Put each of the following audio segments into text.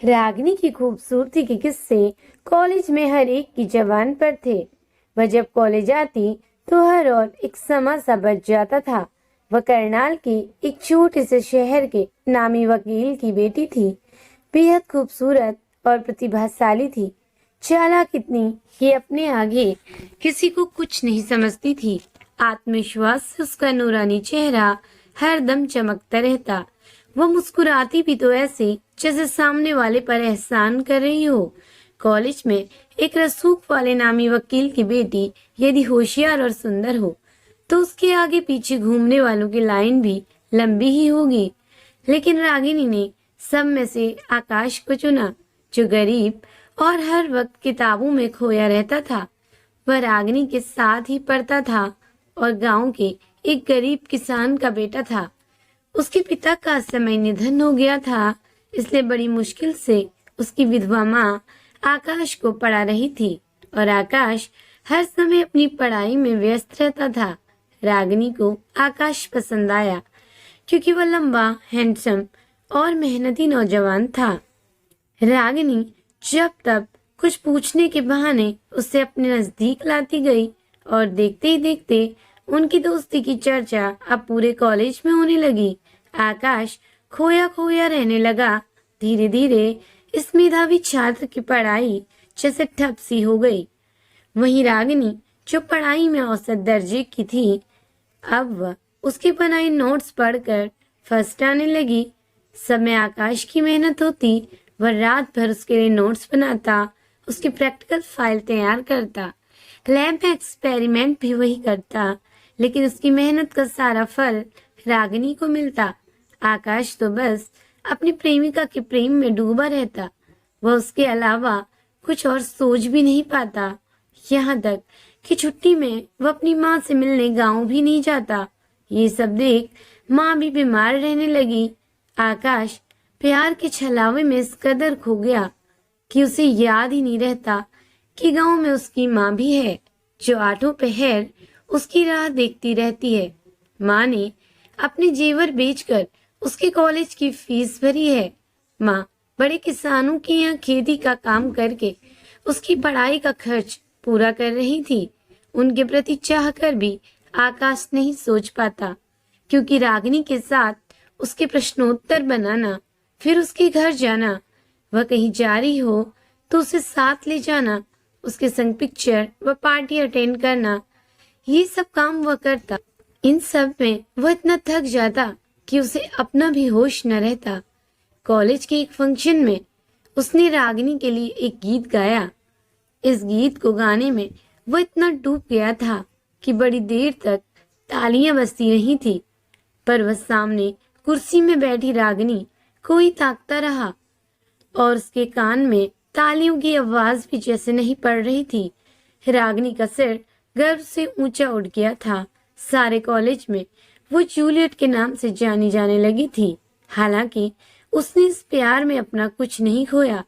रागिनी की खूबसूरती के किस्से कॉलेज में हर एक की जबान पर थे। वह जब कॉलेज आती तो हर और एक समा सा बच जाता था। वह करनाल के एक छोटे से शहर के नामी वकील की बेटी थी। बेहद खूबसूरत और प्रतिभाशाली थी। चालाक इतनी कि अपने आगे किसी को कुछ नहीं समझती थी। आत्मविश्वास से उसका नूरानी चेहरा हर दम चमकता रहता। वह मुस्कुराती भी तो ऐसे जैसे सामने वाले पर एहसान कर रही हो। कॉलेज में एक रसूख वाले नामी वकील की बेटी यदि होशियार और सुंदर हो तो उसके आगे पीछे घूमने वालों की लाइन भी लंबी ही होगी। लेकिन रागिनी ने सब में से आकाश को चुना, जो गरीब और हर वक्त किताबों में खोया रहता था। वह रागिनी के साथ ही पढ़ता था और गांव के एक गरीब किसान का बेटा था। उसके पिता का समय निधन हो गया था, इसलिए बड़ी मुश्किल से उसकी विधवा माँ आकाश को पढ़ा रही थी और आकाश हर समय अपनी पढ़ाई में व्यस्त रहता था। रागिनी को आकाश पसंद आया क्योंकि वह लंबा, हैंडसम और मेहनती नौजवान था। रागिनी जब तब कुछ पूछने के बहाने उसे अपने नजदीक लाती गई और देखते ही देखते उनकी दोस्ती की चर्चा अब पूरे कॉलेज में होने लगी। आकाश खोया खोया रहने लगा। धीरे धीरे इस मेधावी छात्र की पढ़ाई जैसे ठप सी हो गई। वहीं रागिनी, जो पढ़ाई में औसत दर्जे की थी, अब वह उसके बनाए नोट्स पढ़कर फर्स्ट आने लगी। सब में आकाश की मेहनत होती। वह रात भर उसके लिए नोट्स बनाता, उसकी प्रैक्टिकल फाइल तैयार करता, लैब में एक्सपेरिमेंट भी वही करता। लेकिन उसकी मेहनत का सारा फल रागिनी को मिलता। आकाश तो बस अपनी प्रेमिका के प्रेम में डूबा रहता। वह उसके अलावा कुछ और सोच भी नहीं पाता। यहाँ तक कि छुट्टी में वह अपनी माँ से मिलने गाँव भी नहीं जाता। ये सब देख माँ भी बीमार रहने लगी। आकाश प्यार के छलावे में इस कदर खो गया कि उसे याद ही नहीं रहता कि गांव में उसकी माँ भी है, जो आठों पहर उसकी राह देखती रहती है। माँ ने अपने जेवर बेचकर उसके कॉलेज की फीस भरी है। माँ बड़े किसानों के यहाँ खेती का काम करके उसकी पढ़ाई का खर्च पूरा कर रही थी। उनके प्रति चाह कर भी आकाश नहीं सोच पाता, क्योंकि रागिनी के साथ उसके प्रश्नोत्तर बनाना, फिर उसके घर जाना, वह कहीं जा रही हो तो उसे साथ ले जाना, उसके संग पिक्चर व पार्टी अटेंड करना, ये सब काम वह करता। इन सब में वह इतना थक जाता कि उसे अपना भी होश न रहता। कॉलेज के एक फंक्शन में उसने रागिनी के लिए एक गीत गाया। इस गीत को गाने में वह इतना डूब गया था कि बड़ी देर तक तालियां बजती रही थी, पर वह सामने कुर्सी में बैठी रागिनी को ही ताकता रहा और उसके कान में तालियों की आवाज भी जैसे नहीं पड़ रही थी। रागिनी का सिर गर्व से ऊंचा उठ गया था। सारे कॉलेज में वो जूलियट के नाम से जानी जाने लगी थी। हालांकि उसने इस प्यार में अपना कुछ नहीं खोया।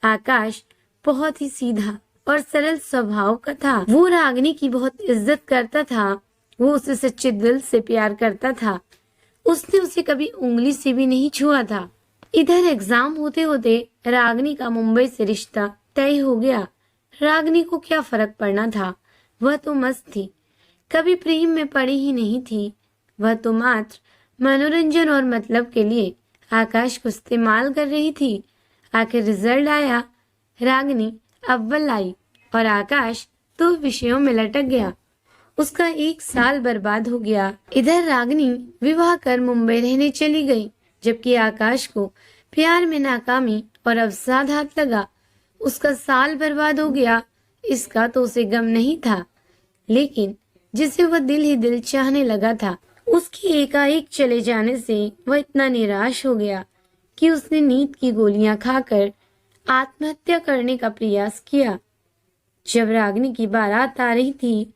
आकाश बहुत ही सीधा और सरल स्वभाव का था। वो रागिनी की बहुत इज्जत करता था। वो उसे सच्चे दिल से प्यार करता था। उसने उसे कभी उंगली से भी नहीं छुआ था। इधर एग्जाम होते होते रागिनी का मुंबई से रिश्ता तय हो गया। रागिनी को क्या फर्क पड़ना था, वह तो मस्त थी, कभी प्रेम में पड़ी ही नहीं थी। वह तो मात्र मनोरंजन और मतलब के लिए आकाश को इस्तेमाल कर रही थी। आखिर रिजल्ट आया, रागिनी अव्वल आई और आकाश दो विषयों में लटक गया। उसका एक साल बर्बाद हो गया। इधर रागिनी विवाह कर मुंबई रहने चली गई, जबकि आकाश को प्यार में नाकामी और अवसाद हाथ लगा। उसका साल बर्बाद हो गया, इसका तो उसे गम नहीं था, लेकिन जिसे वह दिल ही दिल चाहने लगा था, उसके एकाएक चले जाने से वह इतना निराश हो गया कि उसने नींद की गोलियां खाकर आत्महत्या करने का प्रयास किया। जब रागिनी की बारात आ रही थी,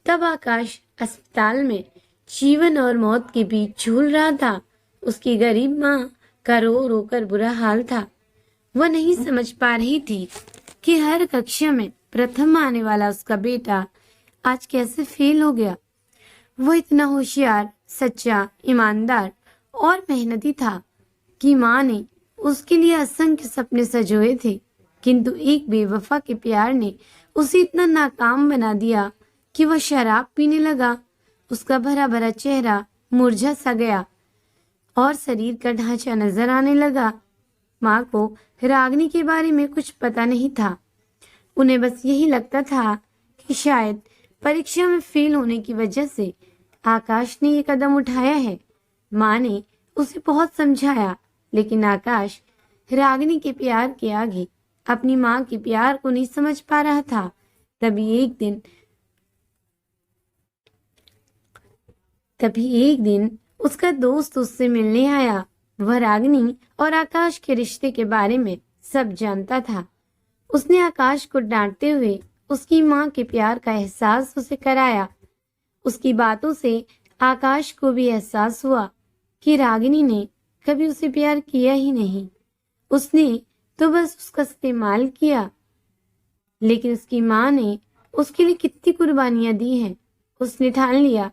तब आकाश अस्पताल में जीवन और मौत के बीच झूल रहा था। उसकी गरीब माँ का रो रो कर बुरा हाल था। वह नहीं समझ पा रही थी कि हर कक्षा में प्रथम आने वाला उसका बेटा आज कैसे फेल हो गया। वह इतना होशियार, सच्चा, ईमानदार और मेहनती था कि माँ ने उसके लिए असंख्य सपने सजोए थे, किंतु एक बेवफा के प्यार ने उसे इतना नाकाम बना दिया कि वह शराब पीने लगा। उसका भरा भरा चेहरा मुरझा सा गया और शरीर का ढांचा नजर आने लगा। माँ को रागिनी के बारे में कुछ पता नहीं था। उन्हें बस यही लगता था कि शायद परीक्षा में फेल होने की वजह से आकाश ने ये कदम उठाया है। माँ ने उसे बहुत समझाया, लेकिन आकाश रागिनी के प्यार के आगे अपनी माँ के प्यार को नहीं समझ पा रहा था। तभी एक दिन उसका दोस्त उससे मिलने आया। वह रागिनी और आकाश के रिश्ते के बारे में सब जानता था। उसने आकाश को डांटते हुए उसकी माँ के प्यार का एहसास उसे कराया। उसकी बातों से आकाश को भी एहसास हुआ कि रागिनी ने कभी उसे प्यार किया ही नहीं। उसने तो बस उसका इस्तेमाल किया। लेकिन उसकी माँ ने उसके लिए कितनी कुर्बानियां दी हैं। उसने ठान लिया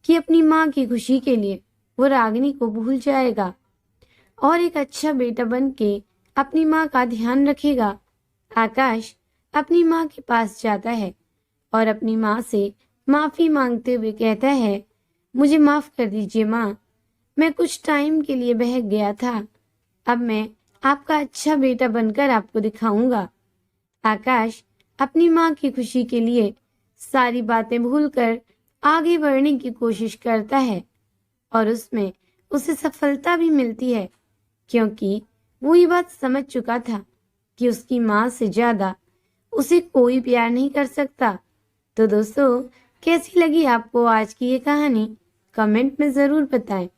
कि अपनी माँ की खुशी के लिए वो रागिनी को भूल जाएगा और एक अच्छा बेटा बन के अपनी माँ का ध्यान रखेगा। आकाश अपनी माँ के पास जाता है और अपनी माँ से माफी मांगते हुए कहता है, मुझे माफ कर दीजिए माँ, मैं कुछ टाइम के लिए बहक गया था। अब मैं आपका अच्छा बेटा बनकर आपको दिखाऊंगा। आकाश अपनी माँ की खुशी के लिए सारी बातें भूलकर आगे बढ़ने की कोशिश करता है और उसमें उसे सफलता भी मिलती है, क्योंकि वो ये बात समझ चुका था कि उसकी माँ से ज्यादा उसे कोई प्यार नहीं कर सकता। तो दोस्तों, कैसी लगी आपको आज की ये कहानी? कमेंट में जरूर बताएं।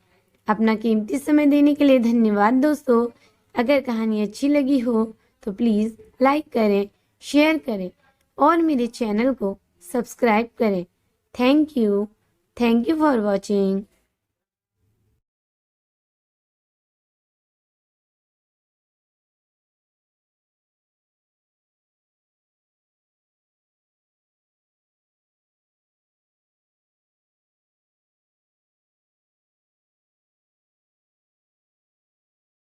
अपना कीमती समय देने के लिए धन्यवाद दोस्तों। अगर कहानी अच्छी लगी हो तो प्लीज लाइक करें, शेयर करें और मेरे चैनल को सब्सक्राइब करें। Thank you for watching.